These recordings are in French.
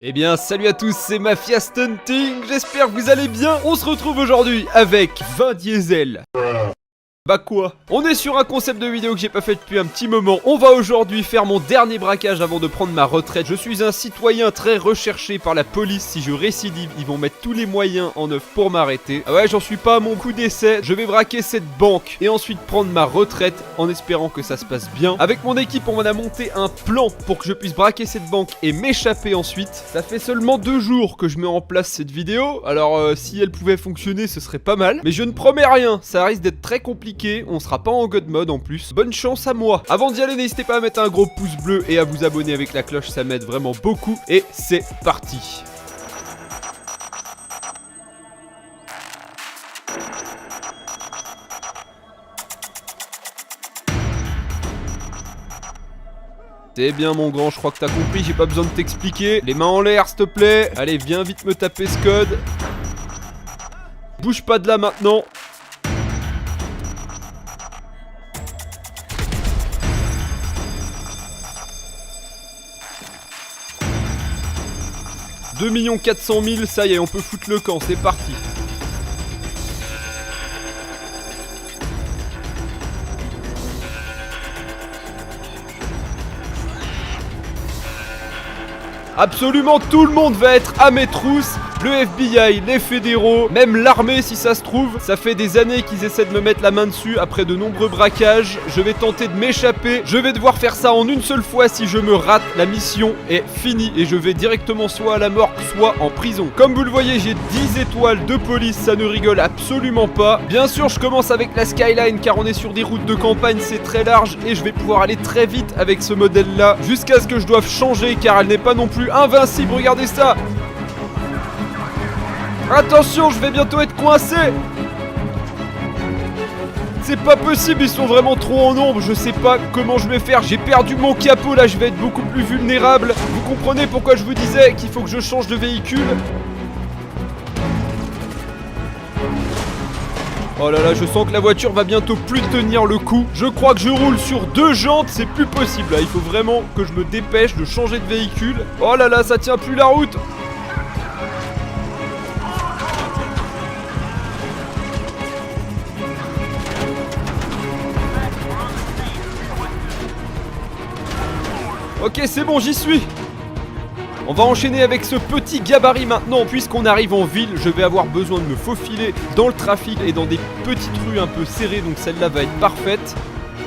Eh bien salut à tous, c'est Mafia Stunting, j'espère que vous allez bien. On se retrouve aujourd'hui avec Vin Diesel. Bah quoi? On est sur un concept de vidéo que j'ai pas fait depuis un petit moment. On va aujourd'hui faire mon dernier braquage avant de prendre ma retraite. Je suis un citoyen très recherché par la police. Si je récidive, ils vont mettre tous les moyens en œuvre pour m'arrêter. Ah ouais, j'en suis pas à mon coup d'essai. Je vais braquer cette banque et ensuite prendre ma retraite en espérant que ça se passe bien. Avec mon équipe, on a monté un plan pour que je puisse braquer cette banque et m'échapper ensuite. Ça fait seulement 2 jours que je mets en place cette vidéo. Alors si elle pouvait fonctionner, ce serait pas mal. Mais je ne promets rien, ça risque d'être très compliqué. On sera pas en God mode en plus. Bonne chance à moi. Avant d'y aller, n'hésitez pas à mettre un gros pouce bleu et à vous abonner avec la cloche, ça m'aide vraiment beaucoup. Et c'est parti. C'est bien mon grand, je crois que t'as compris, j'ai pas besoin de t'expliquer. Les mains en l'air s'il te plaît. Allez, viens vite me taper ce code. Bouge pas de là maintenant. 2 400 000, ça y est, on peut foutre le camp, c'est parti. Absolument tout le monde va être à mes trousses. Le FBI, les fédéraux, même l'armée si ça se trouve. Ça fait des années qu'ils essaient de me mettre la main dessus après de nombreux braquages. Je vais tenter de m'échapper. Je vais devoir faire ça en une seule fois. Si je me rate, la mission est finie et je vais directement soit à la morgue, soit en prison. Comme vous le voyez, j'ai 10 étoiles de police, ça ne rigole absolument pas. Bien sûr, je commence avec la Skyline car on est sur des routes de campagne, c'est très large et je vais pouvoir aller très vite avec ce modèle-là jusqu'à ce que je doive changer car elle n'est pas non plus invincible. Regardez ça! Attention, je vais bientôt être coincé. C'est pas possible, ils sont vraiment trop en nombre. Je sais pas comment je vais faire. J'ai perdu mon capot, là je vais être beaucoup plus vulnérable. Vous comprenez pourquoi je vous disais qu'il faut que je change de véhicule? Oh là là, je sens que la voiture va bientôt plus tenir le coup. Je crois que je roule sur 2 jantes, c'est plus possible là. Il faut vraiment que je me dépêche de changer de véhicule. Oh là là, ça tient plus la route. Ok, c'est bon, j'y suis. On va enchaîner avec ce petit gabarit maintenant. Puisqu'on arrive en ville, je vais avoir besoin de me faufiler dans le trafic et dans des petites rues un peu serrées. Donc celle-là va être parfaite.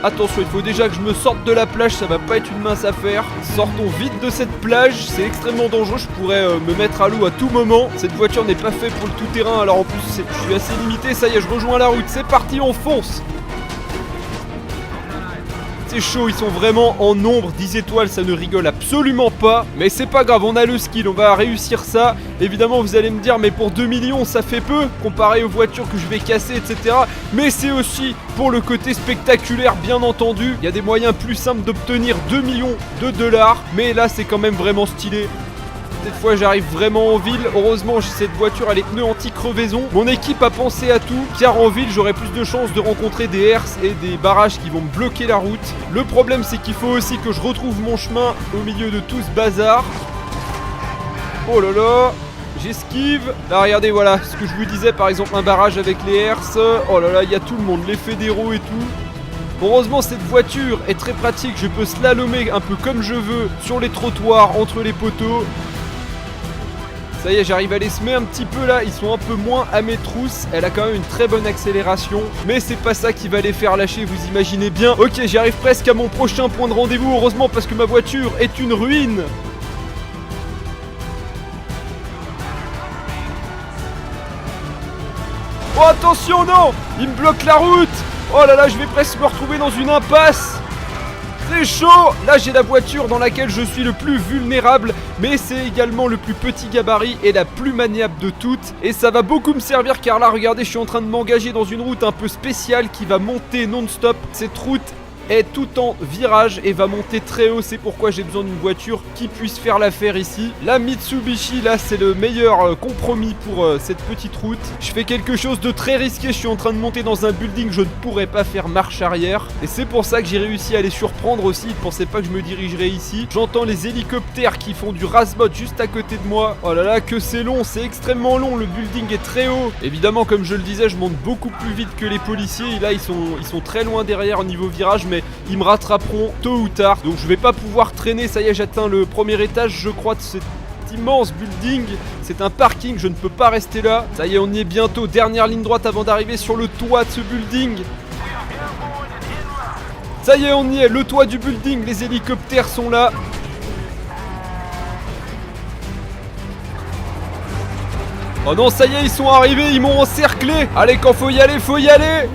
Attention, il faut déjà que je me sorte de la plage. Ça va pas être une mince affaire. Sortons vite de cette plage. C'est extrêmement dangereux. Je pourrais me mettre à l'eau à tout moment. Cette voiture n'est pas faite pour le tout-terrain. Alors en plus, je suis assez limité. Ça y est, je rejoins la route. C'est parti, on fonce. C'est chaud, ils sont vraiment en nombre, 10 étoiles, ça ne rigole absolument pas. Mais c'est pas grave, on a le skill, on va réussir ça. Évidemment, vous allez me dire, mais pour 2 millions, ça fait peu, comparé aux voitures que je vais casser, etc. Mais c'est aussi pour le côté spectaculaire, bien entendu. Il y a des moyens plus simples d'obtenir 2 millions de dollars. Mais là, c'est quand même vraiment stylé. Cette fois j'arrive vraiment en ville. Heureusement j'ai cette voiture, elle est pneu anti-crevaison. Mon équipe a pensé à tout, car en ville j'aurai plus de chances de rencontrer des herses et des barrages qui vont me bloquer la route. Le problème c'est qu'il faut aussi que je retrouve mon chemin au milieu de tout ce bazar. Oh là là, j'esquive. Là regardez, voilà ce que je vous disais, par exemple un barrage avec les herses. Oh là là, il y a tout le monde, les fédéraux et tout. Heureusement cette voiture est très pratique, je peux slalomer un peu comme je veux sur les trottoirs, entre les poteaux. Ça y est, j'arrive à les semer un petit peu là, ils sont un peu moins à mes trousses. Elle a quand même une très bonne accélération, mais c'est pas ça qui va les faire lâcher, vous imaginez bien. Ok, j'arrive presque à mon prochain point de rendez-vous, heureusement parce que ma voiture est une ruine. Oh attention, non! Il me bloque la route! Oh là là, je vais presque me retrouver dans une impasse. C'est chaud! Là j'ai la voiture dans laquelle je suis le plus vulnérable, mais c'est également le plus petit gabarit et la plus maniable de toutes. Et ça va beaucoup me servir car là regardez, je suis en train de m'engager dans une route un peu spéciale qui va monter non-stop. Cette route est tout en virage et va monter très haut. C'est pourquoi j'ai besoin d'une voiture qui puisse faire l'affaire ici. La Mitsubishi, là, c'est le meilleur compromis pour cette petite route. Je fais quelque chose de très risqué. Je suis en train de monter dans un building. Je ne pourrais pas faire marche arrière. Et c'est pour ça que j'ai réussi à les surprendre aussi. Ils ne pensaient pas que je me dirigerais ici. J'entends les hélicoptères qui font du rasbot juste à côté de moi. Oh là là, que c'est long. C'est extrêmement long. Le building est très haut. Évidemment, comme je le disais, je monte beaucoup plus vite que les policiers. Et là, ils sont très loin derrière au niveau virage. Mais ils me rattraperont tôt ou tard. Donc je vais pas pouvoir traîner. Ça y est, j'atteins le premier étage, je crois, de cet immense building. C'est un parking, je ne peux pas rester là. Ça y est, on y est bientôt. Dernière ligne droite avant d'arriver sur le toit de ce building. Ça y est, on y est. Le toit du building, les hélicoptères sont là. Oh non, ça y est, ils sont arrivés, ils m'ont encerclé. Allez, quand faut y aller, faut y aller.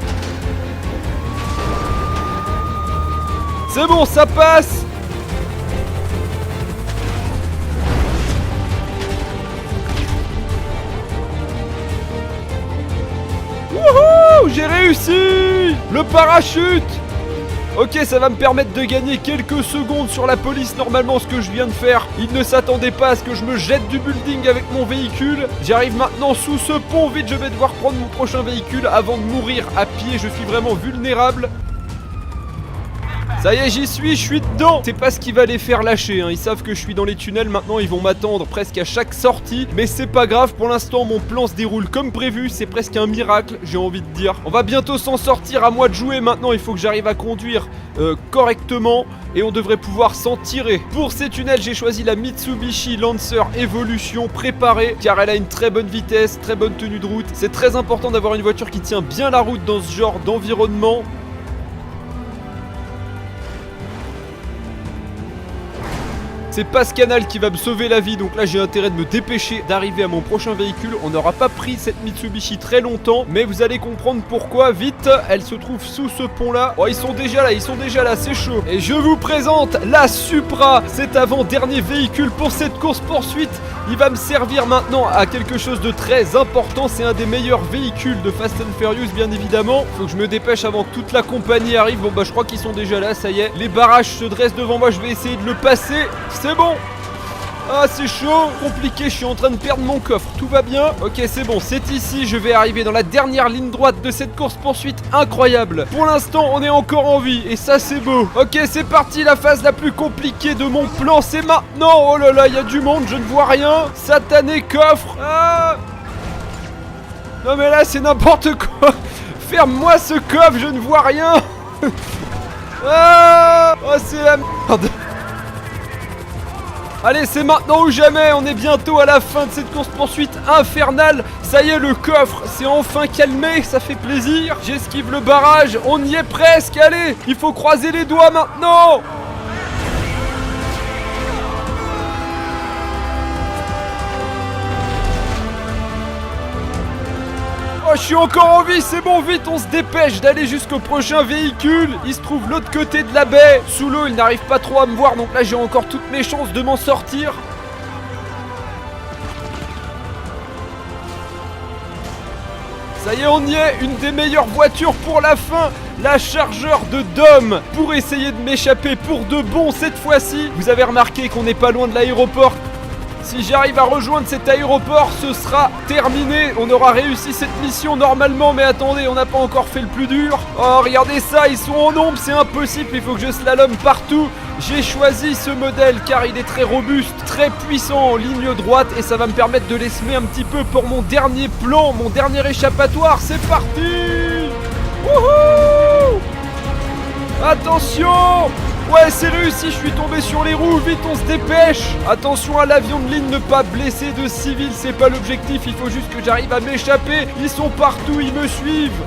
C'est bon, ça passe. Wouhou, j'ai réussi. Le parachute. Ok, ça va me permettre de gagner quelques secondes sur la police. Normalement, ce que je viens de faire, ils ne s'attendaient pas à ce que je me jette du building avec mon véhicule. J'arrive maintenant sous ce pont. Vite, je vais devoir prendre mon prochain véhicule avant de mourir à pied. Je suis vraiment vulnérable. Ça y est, j'y suis, je suis dedans. C'est pas ce qui va les faire lâcher, hein. Ils savent que je suis dans les tunnels. Maintenant, ils vont m'attendre presque à chaque sortie. Mais c'est pas grave, pour l'instant, mon plan se déroule comme prévu. C'est presque un miracle, j'ai envie de dire. On va bientôt s'en sortir, à moi de jouer. Maintenant, il faut que j'arrive à conduire correctement. Et on devrait pouvoir s'en tirer. Pour ces tunnels, j'ai choisi la Mitsubishi Lancer Evolution préparée, car elle a une très bonne vitesse, très bonne tenue de route. C'est très important d'avoir une voiture qui tient bien la route dans ce genre d'environnement. C'est Pascanal qui va me sauver la vie, donc là j'ai intérêt de me dépêcher d'arriver à mon prochain véhicule. On n'aura pas pris cette Mitsubishi très longtemps, mais vous allez comprendre pourquoi. Vite, elle se trouve sous ce pont là. Oh, ils sont déjà là, c'est chaud. Et je vous présente la Supra, cet avant-dernier véhicule pour cette course poursuite. Il va me servir maintenant à quelque chose de très important. C'est un des meilleurs véhicules de Fast and Furious, bien évidemment. Faut que je me dépêche avant que toute la compagnie arrive. Bon bah je crois qu'ils sont déjà là, ça y est. Les barrages se dressent devant moi, je vais essayer de le passer. C'est bon. Ah, c'est chaud, compliqué, je suis en train de perdre mon coffre, tout va bien. Ok, c'est bon, c'est ici, je vais arriver dans la dernière ligne droite de cette course-poursuite incroyable. Pour l'instant, on est encore en vie, et ça, c'est beau. Ok, c'est parti, la phase la plus compliquée de mon plan, c'est maintenant. Oh là là, il y a du monde, je ne vois rien. Satané coffre. Ah. Non mais là, c'est n'importe quoi. Ferme-moi ce coffre, je ne vois rien. Ah. Oh, c'est la merde. Allez, c'est maintenant ou jamais, on est bientôt à la fin de cette course-poursuite infernale. Ça y est, le coffre s'est enfin calmé, ça fait plaisir. J'esquive le barrage, on y est presque, allez. Il faut croiser les doigts maintenant. Oh, je suis encore en vie, c'est bon, vite, on se dépêche d'aller jusqu'au prochain véhicule. Il se trouve l'autre côté de la baie. Sous l'eau, il n'arrive pas trop à me voir, donc là, j'ai encore toutes mes chances de m'en sortir. Ça y est, on y est, une des meilleures voitures pour la fin. La chargeur de Dom pour essayer de m'échapper pour de bon cette fois-ci. Vous avez remarqué qu'on n'est pas loin de l'aéroport. Si j'arrive à rejoindre cet aéroport, ce sera terminé. On aura réussi cette mission normalement, mais attendez, on n'a pas encore fait le plus dur. Oh, regardez ça, ils sont en nombre, c'est impossible, il faut que je slalom partout. J'ai choisi ce modèle car il est très robuste, très puissant en ligne droite et ça va me permettre de les semer un petit peu pour mon dernier plan, mon dernier échappatoire. C'est parti. Wouhou. Attention. Ouais, c'est réussi, je suis tombé sur les roues, vite on se dépêche. Attention à l'avion de ligne, ne pas blesser de civils, c'est pas l'objectif, il faut juste que j'arrive à m'échapper. Ils sont partout, ils me suivent.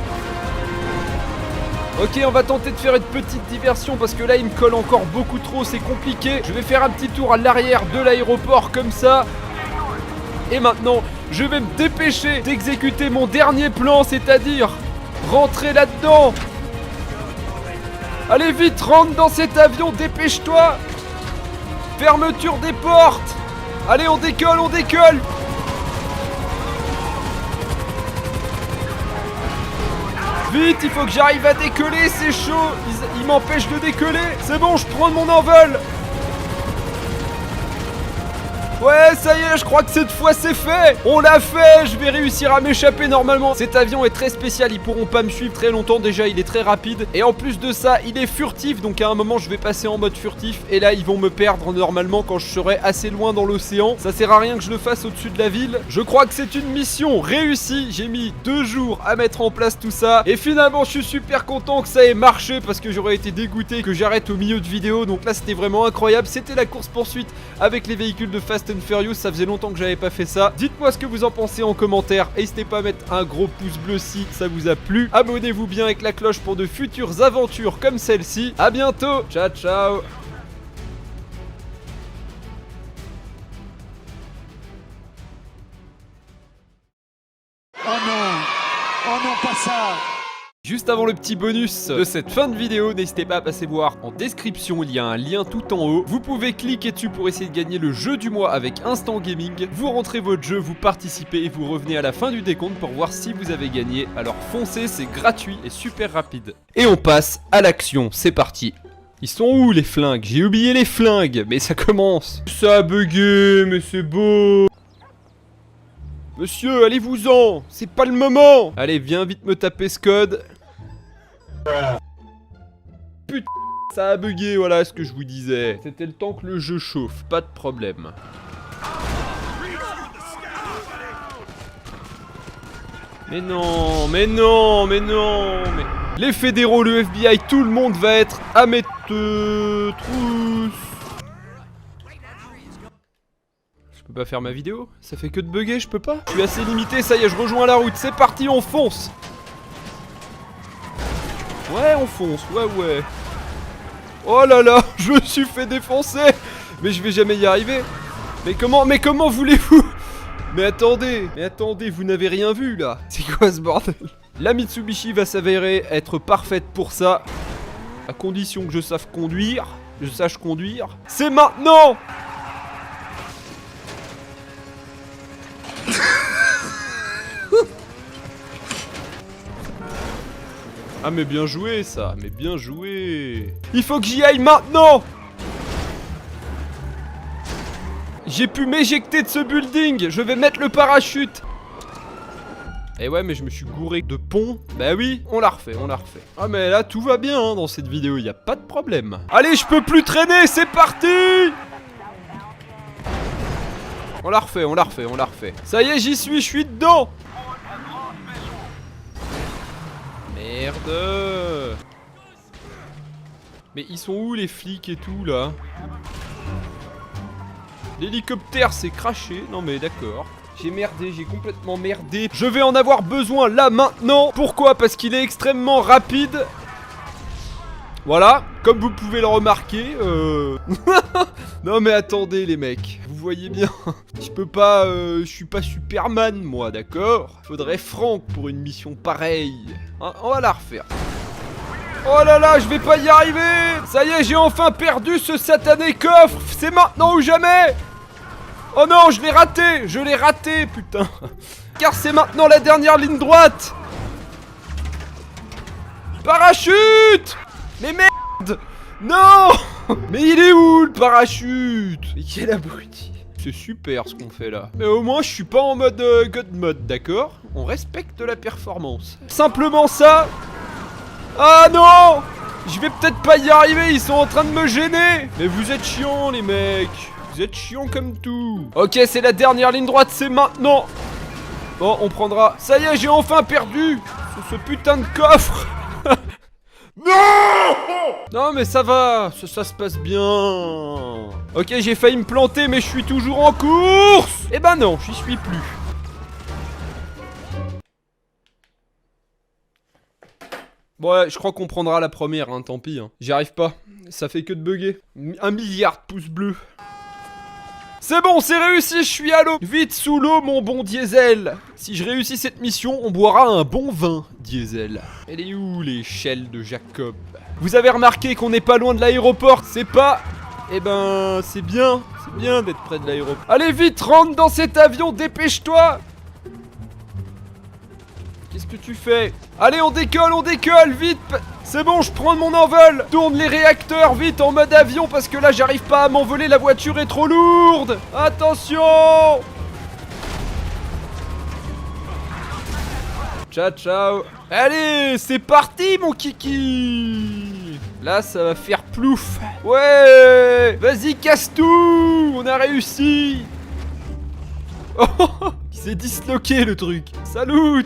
Ok, on va tenter de faire une petite diversion parce que là il me colle encore beaucoup trop, c'est compliqué. Je vais faire un petit tour à l'arrière de l'aéroport comme ça. Et maintenant, je vais me dépêcher d'exécuter mon dernier plan, c'est-à-dire rentrer là-dedans. Allez vite, rentre dans cet avion, dépêche-toi. Fermeture des portes. Allez, on décolle, on décolle. Vite, il faut que j'arrive à décoller, c'est chaud. Ils m'empêche de décoller. C'est bon, je prends mon envol. Ouais, ça y est, je crois que cette fois c'est fait. On l'a fait, je vais réussir à m'échapper normalement. Cet avion est très spécial, ils pourront pas me suivre très longtemps. Déjà, il est très rapide. Et en plus de ça, il est furtif. Donc à un moment, je vais passer en mode furtif. Et là, ils vont me perdre normalement quand je serai assez loin dans l'océan. Ça sert à rien que je le fasse au-dessus de la ville. Je crois que c'est une mission réussie. J'ai mis 2 jours à mettre en place tout ça. Et finalement, je suis super content que ça ait marché. Parce que j'aurais été dégoûté que j'arrête au milieu de vidéo. Donc là, c'était vraiment incroyable. C'était la course-poursuite avec les véhicules de Fast and Furious, ça faisait longtemps que j'avais pas fait ça. Dites-moi ce que vous en pensez en commentaire. N'hésitez pas à mettre un gros pouce bleu si ça vous a plu. Abonnez-vous bien avec la cloche pour de futures aventures comme celle-ci. A bientôt, ciao ciao. Oh non, pas ça. Juste avant le petit bonus de cette fin de vidéo, n'hésitez pas à passer voir en description, il y a un lien tout en haut. Vous pouvez cliquer dessus pour essayer de gagner le jeu du mois avec Instant Gaming. Vous rentrez votre jeu, vous participez et vous revenez à la fin du décompte pour voir si vous avez gagné. Alors foncez, c'est gratuit et super rapide. Et on passe à l'action, c'est parti. Ils sont où les flingues? J'ai oublié les flingues, mais ça commence. Ça a bugué, mais c'est beau. Monsieur, allez-vous-en, c'est pas le moment. Allez, viens vite me taper ce code. Putain, ça a bugué, voilà ce que je vous disais. C'était le temps que le jeu chauffe, pas de problème. Mais non, mais non, mais non, mais... Les fédéraux, le FBI, tout le monde va être à mes trousses. Je peux pas faire ma vidéo? Ça fait que de bugger, je peux pas? Je suis assez limité, ça y est, je rejoins la route. C'est parti, on fonce. Ouais, on fonce, ouais. Oh là là, je me suis fait défoncer. Mais je vais jamais y arriver. Mais comment voulez-vous? Mais attendez, vous n'avez rien vu là. C'est quoi ce bordel? La Mitsubishi va s'avérer être parfaite pour ça. À condition que je sache conduire. C'est maintenant! Ah mais bien joué ça, mais bien joué. Il faut que j'y aille maintenant. J'ai pu m'éjecter de ce building. Je vais mettre le parachute. Eh ouais, mais je me suis gouré de pont. Bah oui, on l'a refait. Ah mais là tout va bien hein, dans cette vidéo, y a pas de problème. Allez, je peux plus traîner, c'est parti. On l'a refait. Ça y est, j'y suis, je suis dedans. Merde. Mais ils sont où les flics et tout là? L'hélicoptère s'est craché. Non mais d'accord. J'ai merdé, j'ai complètement merdé. Je vais en avoir besoin là maintenant. Pourquoi? Parce qu'il est extrêmement rapide. Voilà, comme vous pouvez le remarquer. Non mais attendez les mecs, vous voyez bien. Je peux pas, je suis pas Superman moi, d'accord? Faudrait Franck pour une mission pareille. Hein, on va la refaire. Oh là là, je vais pas y arriver. Ça y est, j'ai enfin perdu ce satané coffre. C'est maintenant ou jamais. Oh non, je l'ai raté, putain. Car c'est maintenant la dernière ligne droite. Parachute. Mais merde. Non. Mais il est où le parachute? Mais quel abruti. C'est super ce qu'on fait là. Mais au moins je suis pas en mode God mode, d'accord? On respecte la performance. Simplement ça. Ah non. Je vais peut-être pas y arriver, ils sont en train de me gêner. Mais vous êtes chiants les mecs. Vous êtes chiants comme tout. Ok, c'est la dernière ligne droite, c'est maintenant. Bon, on prendra. Ça y est, j'ai enfin perdu ce putain de coffre. Non. Non mais ça va, ça se passe bien. Ok, j'ai failli me planter mais je suis toujours en course. Eh ben non, j'y suis plus. Bon ouais, je crois qu'on prendra la première, hein, tant pis. Hein. J'y arrive pas, ça fait que de bugger. 1 milliard de pouces bleus. C'est bon, c'est réussi, je suis à l'eau. Vite sous l'eau, mon bon diesel. Si je réussis cette mission, on boira un bon vin, diesel. Elle est où l'échelle de Jacob? Vous avez remarqué qu'on n'est pas loin de l'aéroport, c'est pas... Eh ben, c'est bien d'être près de l'aéroport. Allez vite, rentre dans cet avion, dépêche-toi. Qu'est-ce que tu fais? Allez, on décolle, vite. C'est bon, je prends mon envol. Tourne les réacteurs vite en mode avion parce que là j'arrive pas à m'envoler, la voiture est trop lourde. Attention. Ciao ciao. Allez, c'est parti mon kiki. Là ça va faire plouf. Ouais. Vas-y, casse tout. On a réussi. Oh, il s'est disloqué le truc. Salut.